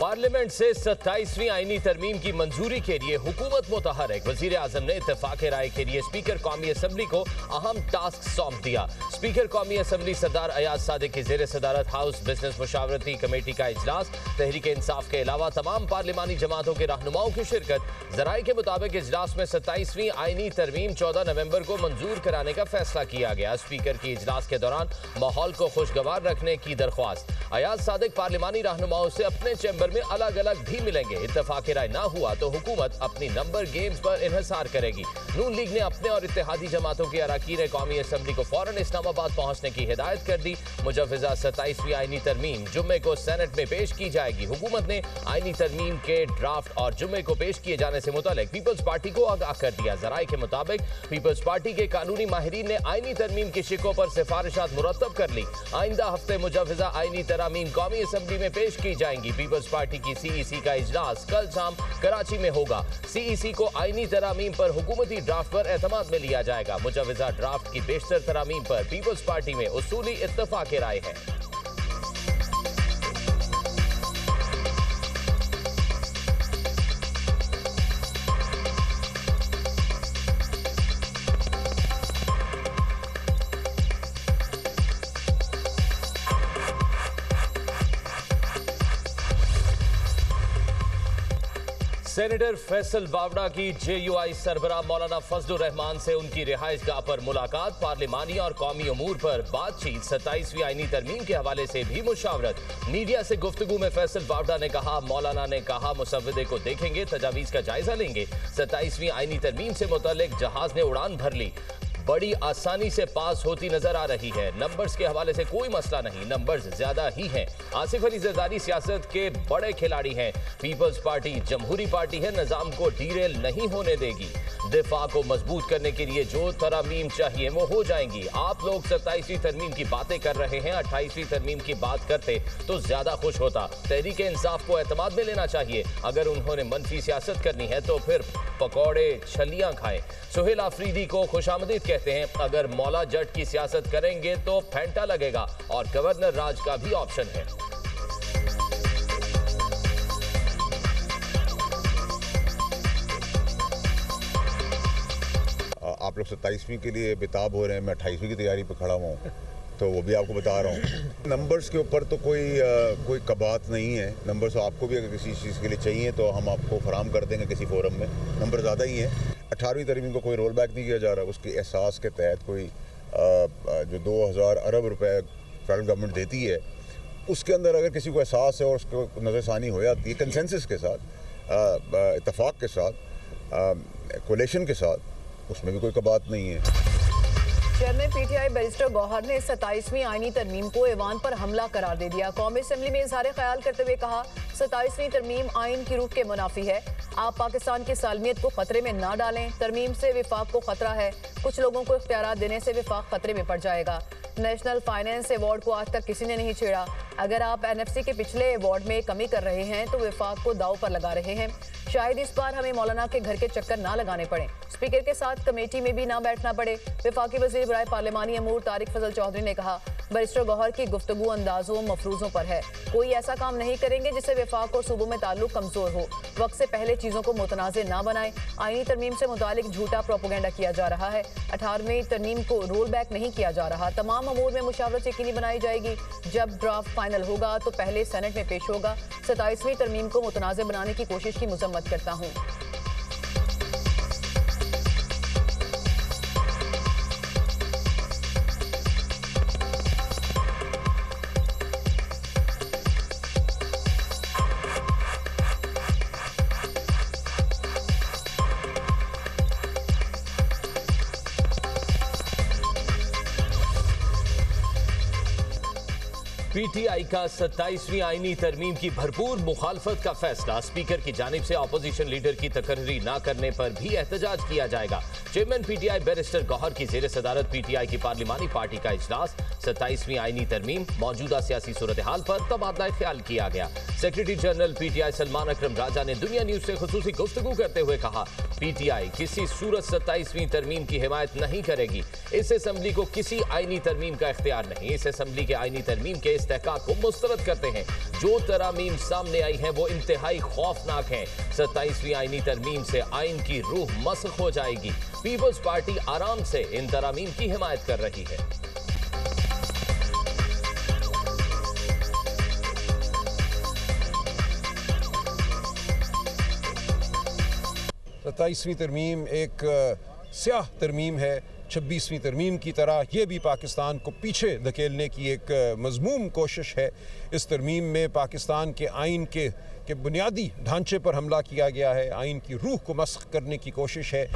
Parliament से 27वीं आईनी तरमीम की मंजूरी के लिए हुकूमत मुतहर्रिक। वजीर आजम ने इत्तेफाक राय के लिए स्पीकर कौमी असम्बली को अहम टास्क सौंप दिया। स्पीकर कौमी असम्बली सरदार अयाज सादिक की जेर सदारत हाउस बिजनेस मुशावरती कमेटी का इजलास, तहरीक इंसाफ के अलावा तमाम पार्लिमानी जमातों के रहनुमाओं की शिरकत। जराये के मुताबिक इजलास में 27वीं आईनी तरमीम 14 नवंबर को मंजूर कराने का फैसला किया गया। स्पीकर की इजलास के दौरान माहौल को खुशगवार रखने की दरख्वास्त। अयाज सादिक पार्लिमानी रहनुमाओं से अपने चैम्बर में अलग अलग भी मिलेंगे। इत्तेफाक राय ना हुआ तो हुकूमत अपनी नंबर गेम्स पर इन्हिसार करेगी। नून लीग ने अपने और इत्तेहादी जमातों के अरकान कौमी असम्बली को फौरन इस्लामाबाद पहुंचने की हिदायत कर दी। मुजव्वज़ा 27वीं आईनी तरमीम जुम्मे को सेनेट में पेश की जाएगी। हुकूमत ने आईनी तरमीम के ड्राफ्ट और जुम्मे को पेश किए जाने से मुतालिक पीपल्स पार्टी को आगाह कर दिया। जराये के मुताबिक पीपल्स पार्टी के कानूनी माहिरीन ने आईनी तरमीम की शिकों पर सिफारिशात मुरतब कर ली। आइंदा हफ्ते मुजव्वज़ा आईनी तरामीम कौमी असम्बली में पेश की जाएंगी। पीपल्स पार्टी की CEC का इजलास कल शाम कराची में होगा। CEC को आईनी तरामीम पर हुकूमती ड्राफ्ट पर एतमाद में लिया जाएगा। मुजव्वज़ा ड्राफ्ट की बेशतर तरामीम पर पीपल्स पार्टी में उसूली इत्तेफाक राय है। सेनेटर फैसल वावड़ा की JUI सरबराह मौलाना फजलुर रहमान से उनकी रिहाइशगाह पर मुलाकात। पार्लिमानी और कौमी अमूर पर बातचीत। 27वीं आईनी तरमीम के हवाले से भी मुशावरत। मीडिया से गुफ्तगू में फैसल वावड़ा ने कहा, मौलाना ने कहा मुसव्विदे को देखेंगे, तजावीज का जायजा लेंगे। 27वीं आईनी तरमीम से मुतालिक जहाज ने उड़ान भर ली, बड़ी आसानी से पास होती नजर आ रही है। नंबर्स के हवाले से कोई मसला नहीं, नंबर्स ज्यादा ही हैं। आसिफ अली जरदारी सियासत के बड़े खिलाड़ी हैं। पीपल्स पार्टी जमहूरी पार्टी है, निजाम को डीरेल नहीं होने देगी। दिफा को मजबूत करने के लिए जो तरमीम चाहिए वो हो जाएंगी। आप लोग 27वीं तरमीम की बातें कर रहे हैं, 28वीं तरमीम की बात करते तो ज्यादा खुश होता। तहरीक इंसाफ को एतमाद में लेना चाहिए। अगर उन्होंने मनफी सियासत करनी है तो फिर पकौड़े छलियां खाएं। सुहेल आफरीदी को खुशामदीद कहते हैं। अगर मौला जट की सियासत करेंगे तो फेंटा लगेगा और गवर्नर राज का भी ऑप्शन है। आप लोग 27वीं के लिए बेताब हो रहे हैं, मैं 28वीं की तैयारी पे खड़ा हुआ हूँ, तो वो भी आपको बता रहा हूँ। नंबर्स के ऊपर तो कोई कबात नहीं है। नंबर्स आपको भी अगर किसी चीज़ के लिए चाहिए तो हम आपको फराम कर देंगे किसी फोरम में। नंबर ज़्यादा ही हैं। 18वीं तरमीम को कोई रोल बैक नहीं किया जा रहा। उसके एहसास के तहत कोई जो 2000 अरब रुपए फेडरल गवर्नमेंट देती है, उसके अंदर अगर किसी को एहसास है और उसको नज़रसानी हो जाती है कंसेंसस के साथ, इत्तफाक के साथ, कोलेशन के साथ, उसमें भी कोई कबात नहीं है। चेयरमैन PTI बैरिस्टर गौहर ने 27वीं आईनी तरमीम को ऐवान पर हमला करार दे दिया। कौमी असम्बली में इजहार ख्याल करते हुए कहा, 27वीं तरमीम आइन की रूह के मुनाफी है। आप पाकिस्तान की सालमियत को खतरे में ना डालें। तरमीम से विफाक को खतरा है। कुछ लोगों को इख्तियारात देने से विफाक खतरे में पड़ जाएगा। नेशनल फाइनेंस अवार्ड को आज तक किसी ने नहीं छेड़ा। अगर आप NFC के पिछले अवार्ड में कमी कर रहे हैं तो विफाक को दाव पर लगा रहे हैं। शायद इस बार हमें मौलाना के घर के चक्कर ना लगाने पड़े, स्पीकर के साथ कमेटी में भी ना बैठना पड़े। वफाकी वज़ीर बराए पार्लिमानी अमूर तारिक फजल चौधरी ने कहा, बैरिस्टर गौहर की गुफ्तगू अंदाजों मफरूजों पर है। कोई ऐसा काम नहीं करेंगे जिससे वफाक और सूबों में ताल्लुक कमजोर हो। वक्त से पहले चीजों को मुतनाज़े ना बनाएं। आईनी तरमीम से मुतालिक झूठा प्रोपोगेंडा किया जा रहा है। 18वीं तरमीम को रोल बैक नहीं किया जा रहा। तमाम अमूर में मुशावरत यकीनी बनाई जाएगी। जब ड्राफ्ट फाइनल होगा तो पहले सेनेट में पेश होगा। 27वीं तरमीम को मुतनाज़े बनाने की कोशिश की मजम्मत करता हूँ। PTI का 27वीं आईनी तरमीम की भरपूर मुखालफत का फैसला। स्पीकर की जानिब से अपोजिशन लीडर की तकर्री न करने पर भी एहतजाज किया जाएगा। चेयरमैन पीटीआई बैरिस्टर गौहर की जेर सदारत पीटीआई की पार्लिमानी पार्टी का इजलास, 27वीं आईनी तरमीम, मौजूदा सियासी सूरत हाल पर तबादला ख्याल किया गया। सेक्रेटरी जनरल पीटीआई सलमान अकरम राजा ने दुनिया न्यूज से खुसूसी गुफ्तगू करते हुए कहा, पीटीआई किसी सूरत 27वीं तरमीम की हिमायत नहीं करेगी। इस असेंबली को किसी आईनी तरमीम का इख्तियार नहीं। इस असेंबली के आईनी तरमीम के इस्तेहकाक को मुस्तरद करते हैं। जो तरामीम सामने आई हैं वो इंतहाई खौफनाक हैं। 27वीं आईनी तरमीम से आइन की रूह मस्ख हो जाएगी। पीपल्स पार्टी आराम से इन तरामीम की हिमायत कर रही है। 27वीं तरमीम एक स्याह तरमीम है। 26वीं तरमीम की तरह ये भी पाकिस्तान को पीछे धकेलने की एक मज़मूम कोशिश है। इस तरमीम में पाकिस्तान के आइन के बुनियादी ढांचे पर हमला किया गया है। आइन की रूह को मस्ख करने की कोशिश है।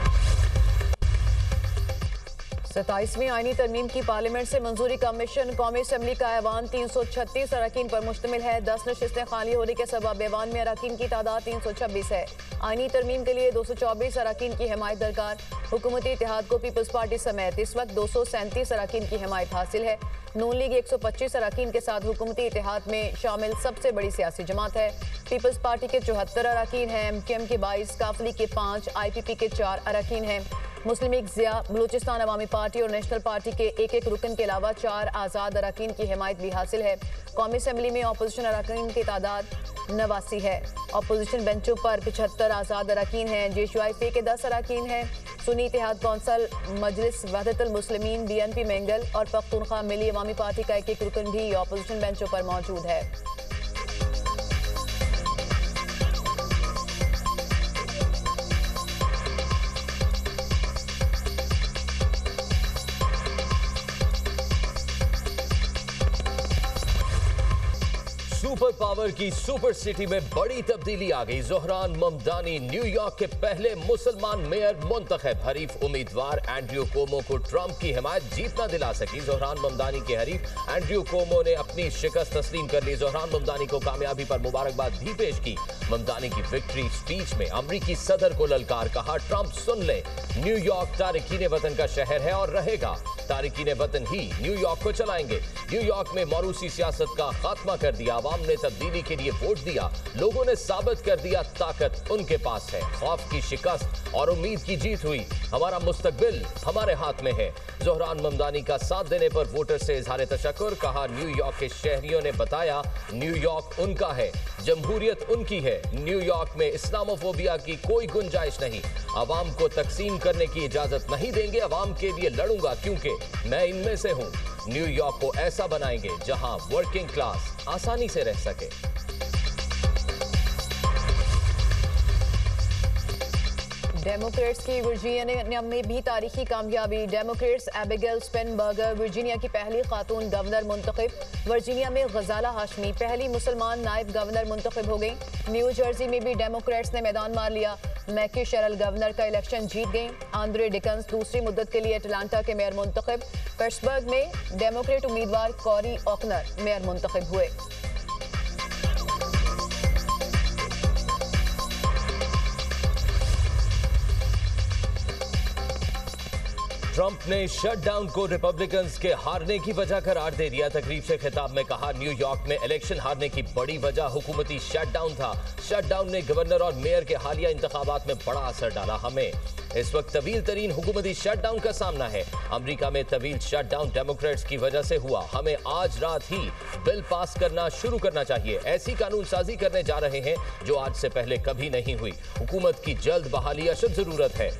27वीं आईनी तरमीम की पार्लियामेंट से मंजूरी का मिशन। कौमी असम्बली का ऐवान 336 अरकान पर मुश्तमिल है। 10 नशिस्तें खाली होने के सबब ऐवान में अरकान की तादाद 326 है। आईनी तरमीम के लिए 224 अरकान की हिमायत दरकार। हुकूमती इत्तेहाद को पीपल्स पार्टी समेत इस वक्त 237 अरकान की हिमायत हासिल है। नून लीग 125 अरकान के साथ हुकूमती इत्तेहाद में शामिल सबसे बड़ी सियासी जमात है। पीपल्स पार्टी के 74 अरकान हैं, MKM के 22, काफली के 5, IPP के 4 अरकान हैं। मुस्लिम लीग ज़िया, बलूचिस्तान अवामी पार्टी और नेशनल पार्टी के एक रुकन के अलावा 4 आज़ाद अरकान की हिमायत भी हासिल है। कौमी असम्बली में अपोजिशन अरकान की तादाद 89 है। अपोजिशन बेंचों पर 75 आज़ाद अरकान हैं। JUIP के 10 अरकान हैं। सुन्नी इत्तेहाद कौंसल, मजलिस वहदतुल मुस्लिमीन, BNP मेंगल और पख्तूनख्वा मिली अवामी पार्टी का एक रुकन भी अपोजिशन बेंचों पर मौजूद है। सुपर पावर की सुपर सिटी में बड़ी तब्दीली आ गई। ज़ोहरान ममदानी न्यूयॉर्क के पहले मुसलमान मेयर मुंतखब। हरीफ उम्मीदवार एंड्रयू कोमो को ट्रंप की हिमायत जीत न दिला सकी। ज़ोहरान ममदानी के हरीफ एंड्रयू कोमो ने अपनी शिकस्त तस्लीम कर ली। ज़ोहरान ममदानी को कामयाबी पर मुबारकबाद भी पेश की। ममदानी की विक्ट्री स्पीच में अमरीकी सदर को ललकार, कहा ट्रंप सुन ले, न्यूयॉर्क तारिकीन वतन का शहर है और रहेगा। तारिकीन वतन ही न्यूयॉर्क को चलाएंगे। न्यूयॉर्क में मौरूसी सियासत का खात्मा कर दिया। आवाम ने तब्दीली के लिए वोट दिया। लोगों ने साबित कर दिया ताकत उनके पास है। खौफ की शिकस्त और उम्मीद की जीत हुई। हमारा मुस्तकबिल हमारे हाथ में है। ज़ोहरान ममदानी का साथ देने पर वोटर से इजहार तशक्कुर, कहा न्यूयॉर्क के शहरियों ने बताया न्यूयॉर्क उनका है, जमहूरियत उनकी है। न्यूयॉर्क में इस्लामोफोबिया की कोई गुंजाइश नहीं। आवाम को तकसीम करने की इजाजत नहीं देंगे। आवाम के लिए लड़ूंगा क्योंकि मैं इनमें से हूं। न्यूयॉर्क को ऐसा बनाएंगे जहां वर्किंग क्लास आसानी से रह सके। डेमोक्रेट्स की वर्जीनिया में भी तारीखी कामयाबी। डेमोक्रेट्स एबिगेल स्पेनबर्गर वर्जीनिया की पहली खातून गवर्नर मुंतखब। वर्जीनिया में गजाला हाशमी पहली मुसलमान नायब गवर्नर मुंतखब हो गई। न्यू जर्सी में भी डेमोक्रेट्स ने मैदान मार लिया। मैकी शेरल गवर्नर का इलेक्शन जीत गई। आंद्रे डिकन्स दूसरी मुद्दत के लिए अटलांटा के मेयर मुंतखब। पिट्सबर्ग में डेमोक्रेट उम्मीदवार कॉरी ऑकनर मेयर मुंतखब हुए। ट्रंप ने शटडाउन को रिपब्लिकन्स के हारने की वजह करार दे दिया। तकरीब से खिताब में कहा, न्यूयॉर्क में इलेक्शन हारने की बड़ी वजह हुकूमती शटडाउन था। शटडाउन ने गवर्नर और मेयर के हालिया इंतखाबात में बड़ा असर डाला। हमें इस वक्त तवील तरीन हुकूमती शटडाउन का सामना है। अमेरिका में तवील शटडाउन डेमोक्रेट्स की वजह से हुआ। हमें आज रात ही बिल पास करना शुरू करना चाहिए। ऐसी कानून साजी करने जा रहे हैं जो आज से पहले कभी नहीं हुई। हुकूमत की जल्द बहाली अशद जरूरत है।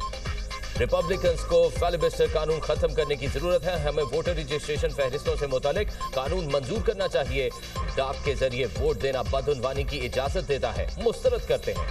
रिपब्लिकन्स को फिलिबस्टर कानून खत्म करने की जरूरत है। हमें वोटर रजिस्ट्रेशन फहरिस्तों से मुतालिक कानून मंजूर करना चाहिए। डाक के जरिए वोट देना बदउनवानी की इजाजत देता है। मुस्तरद करते हैं।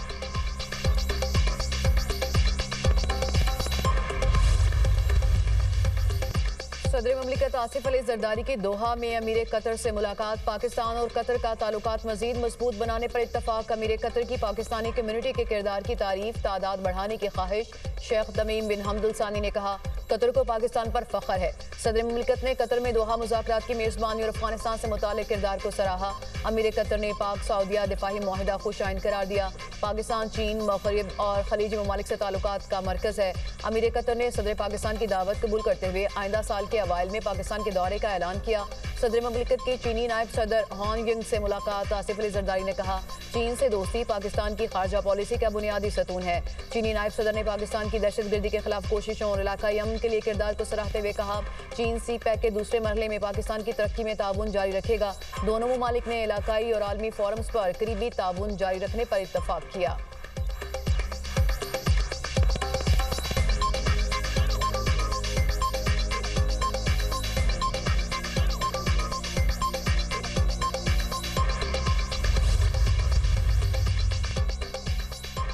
सदर ममलिकत आसिफ अली जरदारी की दोहा में अमीर कतर से मुलाकात। पाकिस्तान और कतर का ताल्लुकात मजीद मजबूत बनाने पर इत्तफाक। अमीर कतर की पाकिस्तानी कम्युनिटी के किरदार की तारीफ, तादाद बढ़ाने की ख्वाहिश। शेख तमीम बिन हमद अल सानी ने कहा, कतर को पाकिस्तान पर फख्र है। सदर मुमलिकत ने कतर में दोहा मुज़ाकरात की मेज़बानी और अफगानिस्तान से मुताल्लिक़ किरदार को सराहा। अमीर कतर ने पाक सऊदिया दिफाही मुआहिदा खुश आइन करार दिया। पाकिस्तान चीन, मग़रिब और खलीजी ममालिक से ताल्लुकात का मरकज़ है। अमीर कतर ने सदर पाकिस्तान की दावत कबूल करते हुए आइंदा साल के अवाइल में पाकिस्तान के दौरे का ऐलान किया। सदर मुमलिकत के चीनी नायब सदर हॉन यंग से मुलाकात। आसिफ अली जरदारी ने कहा, चीन से दोस्ती पाकिस्तान की खारजा पॉलिसी का बुनियादी सतून है। चीनी नायब सदर ने पाकिस्तान की दहशतगर्दी के खिलाफ कोशिशों और इलाकाई अमन के लिए किरदार को सराहते हुए कहा, चीन सी पैक के दूसरे मरहले में पाकिस्तान की तरक्की में ताउन जारी रखेगा। दोनों ममालिक ने इलाकाई और आलमी फोरम्स पर करीबी ताउन जारी रखने पर इत्तफाक किया।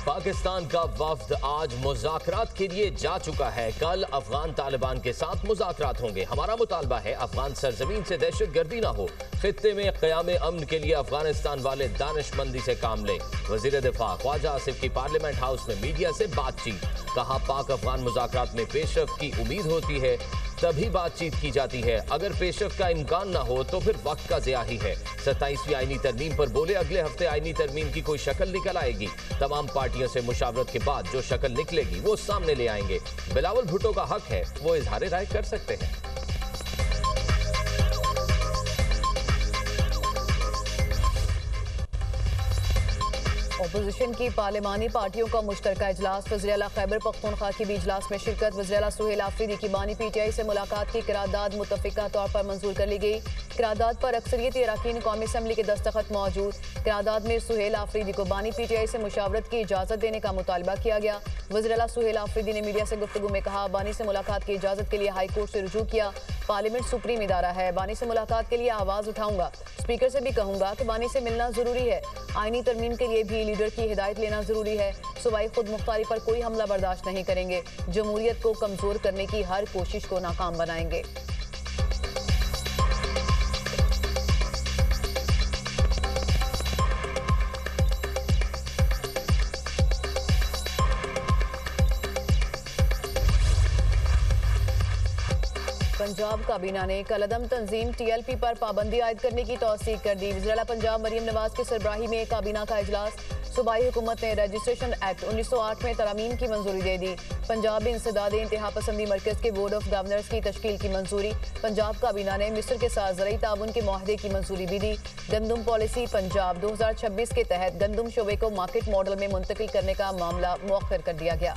पाकिस्तान का वफ्द आज मुज़ाकरात के लिए जा चुका है। कल अफगान तालिबान के साथ मुज़ाकरात होंगे। हमारा मुतालबा है अफगान सरजमीन से दहशतगर्दी ना हो। खित्ते में क़याम अमन के लिए अफगानिस्तान वाले दानिशमंदी से काम लें। वज़ीर दिफा ख्वाजा आसिफ की पार्लियामेंट हाउस में मीडिया से बातचीत। कहा, पाक अफगान मुज़ाकरात में पेशरफ्त की उम्मीद होती है तभी बातचीत की जाती है। अगर पेशरफ्त का इम्कान ना हो तो फिर वक्त का ज़िया ही है। 27वीं आईनी तरमीम पर बोले, अगले हफ्ते आईनी तरमीम की कोई शक्ल निकल आएगी। तमाम पार्टियों से मुशावरत के बाद जो शक्ल निकलेगी वो सामने ले आएंगे। बिलावल भुट्टो का हक है, वो इजहार राय कर सकते हैं। अपोजिशन की पार्लिमानी पार्टियों का मुश्तरका इजलास। वज़ीर आला खैबर पख्तूनख्वा की भी इजलास में शिरकत। वज़ीर आला सुहेल आफरीदी की बानी PTI से मुलाकात की करारदाद मुतफ़िका तौर पर मंजूर कर ली गई। करारदाद पर अक्सरियती अरकान कौमी असम्बली के दस्तखत मौजूद। करारदाद में सुहेल आफरीदी को बानी PTI से मुशावरत की इजाज़त देने का मुतालबा किया गया। वज़ीर आला सुहेल आफरीदी ने मीडिया से गुफ्तगू में कहा, बानी से मुलाकात की इजाज़त के लिए हाई कोर्ट से रुजू किया। पार्लियामेंट सुप्रीम इदारा है, बानी से मुलाकात के लिए आवाज़ उठाऊंगा। स्पीकर से भी कहूंगा कि बानी से मिलना ज़रूरी है। आईनी तरमीम के लिए भी लीडर की हिदायत लेना ज़रूरी है। सूबाई खुद मुख्तारी पर कोई हमला बर्दाश्त नहीं करेंगे। जमहूरियत को कमज़ोर करने की हर कोशिश को नाकाम बनाएंगे। पंजाब काबीना ने कलअदम तंजीम TLP पर पाबंदी आयद करने की तौसीक कर दी। वज़ीर आला पंजाब मरियम नवाज की सरबराही में काबीना का इजलास। सूबाई हुकूमत ने रजिस्ट्रेशन एक्ट 1908 में तरमीम की मंजूरी दे दी। पंजाब इंसदाद इंतहा पसंदी मरकज़ के बोर्ड ऑफ गवर्नर्स की तश्कील की मंजूरी। पंजाब काबीना ने मिस्र के साथ ज़रई ताउन के मुआहदे की मंजूरी भी दी। गंदम पॉलिसी पंजाब 2026 के तहत गंदम शोबे को मार्केट मॉडल में मुंतकिल करने का मामला मुअख्खर कर दिया गया।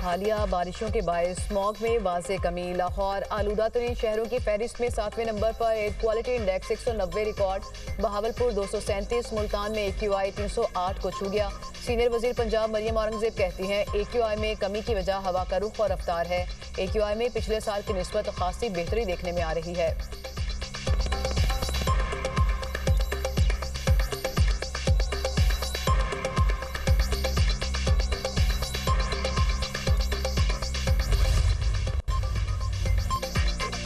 हालिया बारिशों के बायस स्मॉग में वाज़े कमी। लाहौर आलूदा तरीन शहरों की फहरिस्त में 7वें नंबर पर air quality index 190 record. Bahawalpur 237, Multan में AQI 308 को छू गया। सीनियर वजीर पंजाब मरियम औरंगजेब कहती हैं, AQI में कमी की वजह हवा का रुख और रफ्तार है। AQI में पिछले साल की निस्बत खासी बेहतरी देखने में आ रही है।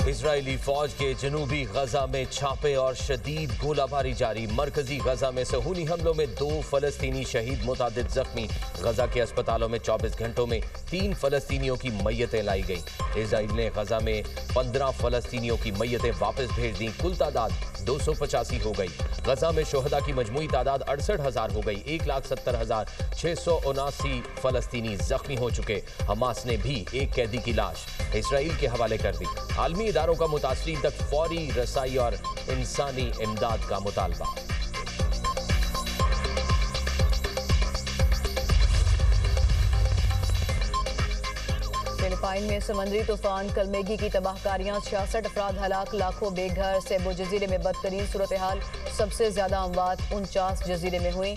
इजरायली फौज के जनूबी गजा में छापे और शदीद गोलाबारी जारी। मरकजी गजा में सहूनी हमलों में 2 फलस्तीनी शहीद, मुतादिद जख्मी। गजा के अस्पतालों में 24 घंटों में 3 फलस्तीनियों की मैयतें लाई गई। इजराइल ने गजा में 15 फलस्तीनियों की मैयतें वापस भेज दी। कुल तादाद 285 हो गई। गजा में शोहदा की मजमूई तादाद 68,000 हो गई। 1,70,679 फलस्तीनी जख्मी हो चुके। हमास ने भी एक कैदी की लाश इसराइल के हवाले कर दी। आलमी इदारों का मुतासरीन तक फौरी रसाई और इंसानी इमदाद का मुतालबा। फिलिपाइन में समुद्री तूफान कलमेगी की तबाहकारियां, 66 अफराद हलाक, लाखों बेघर। सेबो जजीरे में बदतरीन सूरत हाल, सबसे ज्यादा अमवात 49 जजीरे में हुई।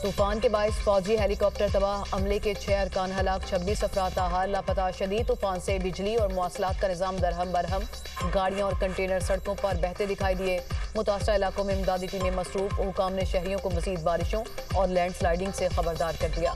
तूफान के बायस फौजी हेलीकॉप्टर तबाह, अमले के 6 अरकान हलाक, 26 अफराद ताहाल लापता। शदीद तूफान से बिजली और मवासलात का निज़ाम दरहम बरहम। गाड़ियां और कंटेनर सड़कों पर बहते दिखाई दिए। मुतासरा इलाकों में इमदादी टीमें मसरूफ। हुकाम ने शहरियों को मज़ीद बारिशों और लैंडस्लाइडिंग से खबरदार कर दिया।